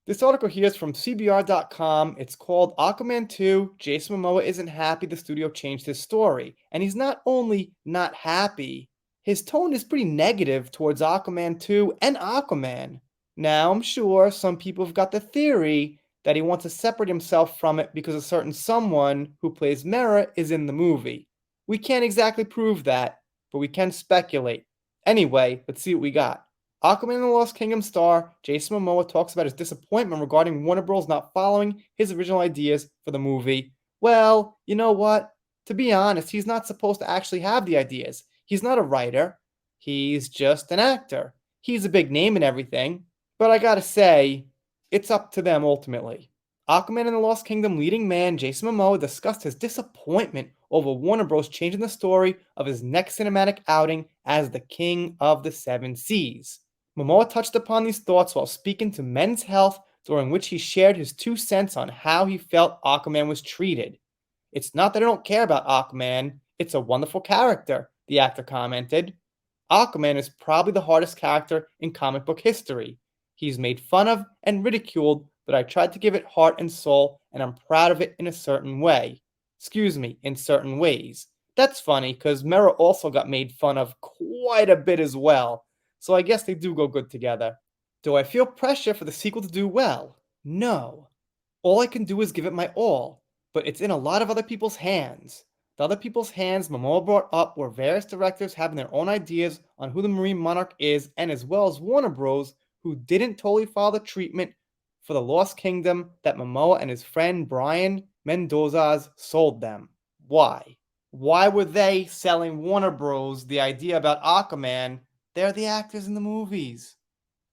This article here is from CBR.com. It's called Aquaman 2. Jason Momoa isn't happy the studio changed his story. And he's not only not happy, his tone is pretty negative towards Aquaman 2 and Aquaman. Now, I'm sure some people have got the theory that he wants to separate himself from it because a certain someone who plays Mera is in the movie. We can't exactly prove that, but we can speculate. Anyway, let's see what we got. Aquaman and the Lost Kingdom star Jason Momoa talks about his disappointment regarding Warner Bros. Not following his original ideas for the movie. Well, you know what? To be honest, he's not supposed to actually have the ideas. He's not a writer. He's just an actor. He's a big name and everything. But I gotta say, it's up to them ultimately. Aquaman and the Lost Kingdom leading man Jason Momoa discussed his disappointment over Warner Bros. Changing the story of his next cinematic outing as the King of the Seven Seas. Momoa touched upon these thoughts while speaking to Men's Health, during which he shared his 2 cents on how he felt Aquaman was treated. It's not that I don't care about Aquaman, it's a wonderful character, the actor commented. Aquaman is probably the hardest character in comic book history. He's made fun of and ridiculed, but I tried to give it heart and soul, and I'm proud of it in a certain way. Excuse me, in certain ways. That's funny, because Mera also got made fun of quite a bit as well, so I guess they do go good together. Do I feel pressure for the sequel to do well? No. All I can do is give it my all, but it's in a lot of other people's hands. The other people's hands Momoa brought up were various directors having their own ideas on who the Marine Monarch is, and as well as Warner Bros., who didn't totally follow the treatment for the Lost Kingdom that Momoa and his friend Brian Mendoza's sold them. Why? Why were they selling Warner Bros. The idea about Aquaman? They're the actors in the movies.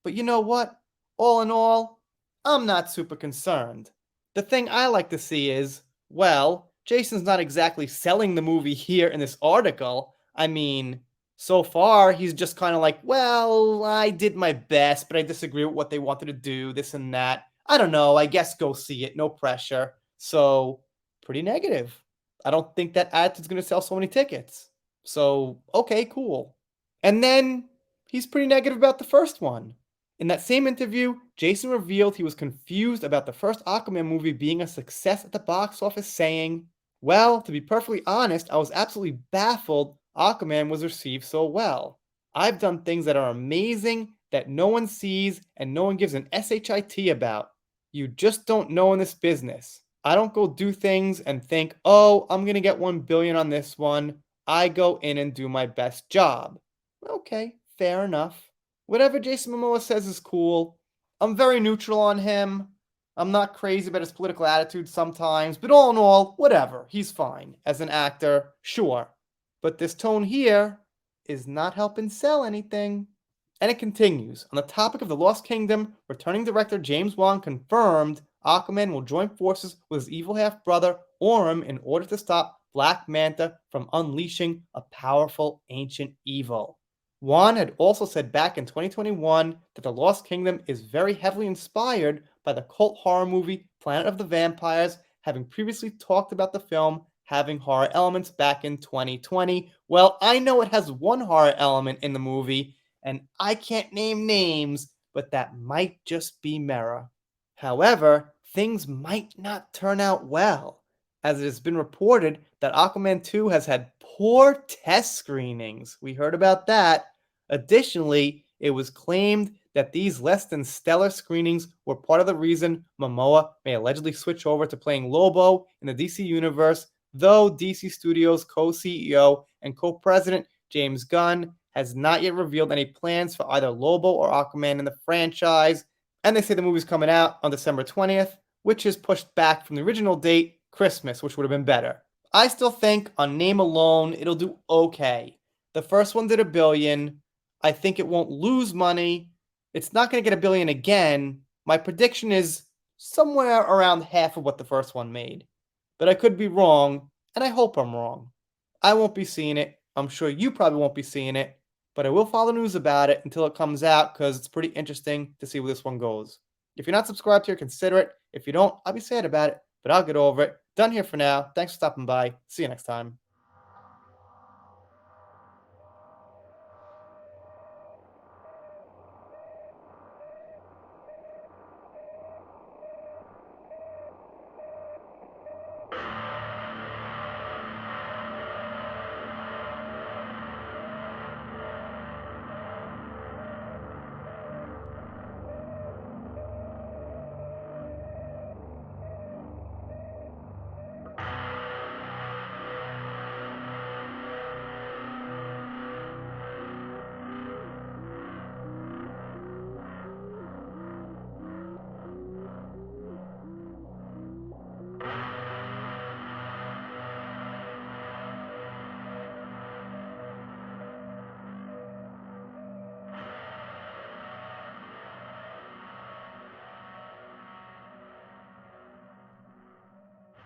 But you know what? All in all, I'm not super concerned. The thing I like to see is, well, Jason's not exactly selling the movie here in this article. I mean, so far he's just kind of like, well, I did my best, but I disagree with what they wanted to do, this and that. I don't know, I guess go see it, no pressure. So, pretty negative. I don't think that attitude's going to sell so many tickets. So, okay, cool. And then he's pretty negative about the first one. In that same interview, Jason revealed he was confused about the first Aquaman movie being a success at the box office, saying, well, to be perfectly honest, I was absolutely baffled Aquaman was received so well. I've done things that are amazing that no one sees and no one gives an SHIT about. You just don't know in this business. I don't go do things and think, oh, I'm going to get 1 billion on this one. I go in and do my best job. Okay, fair enough. Whatever Jason Momoa says is cool. I'm very neutral on him. I'm not crazy about his political attitude sometimes, but all in all, whatever. He's fine. As an actor, sure. But this tone here is not helping sell anything. And it continues. On the topic of the Lost Kingdom, returning director James Wan confirmed Aquaman will join forces with his evil half brother Orm in order to stop Black Manta from unleashing a powerful ancient evil. Wan had also said back in 2021 that The Lost Kingdom is very heavily inspired by the cult horror movie Planet of the Vampires, having previously talked about the film having horror elements back in 2020. Well, I know it has one horror element in the movie, and I can't name names, but that might just be Mera. However, things might not turn out well, as it has been reported that Aquaman 2 has had poor test screenings. We heard about that. Additionally, it was claimed that these less than stellar screenings were part of the reason Momoa may allegedly switch over to playing Lobo in the DC Universe, though DC Studios co-CEO and co-president James Gunn has not yet revealed any plans for either Lobo or Aquaman in the franchise, and they say the movie's coming out on December 20th, which is pushed back from the original date, Christmas, which would have been better. I still think on name alone, it'll do okay. The first one did $1 billion. I think it won't lose money. It's not going to get $1 billion again. My prediction is somewhere around half of what the first one made. But I could be wrong, and I hope I'm wrong. I won't be seeing it. I'm sure you probably won't be seeing it, but I will follow news about it until it comes out because it's pretty interesting to see where this one goes. If you're not subscribed here, consider it. If you don't, I'll be sad about it, but I'll get over it. Done here for now. Thanks for stopping by. See you next time.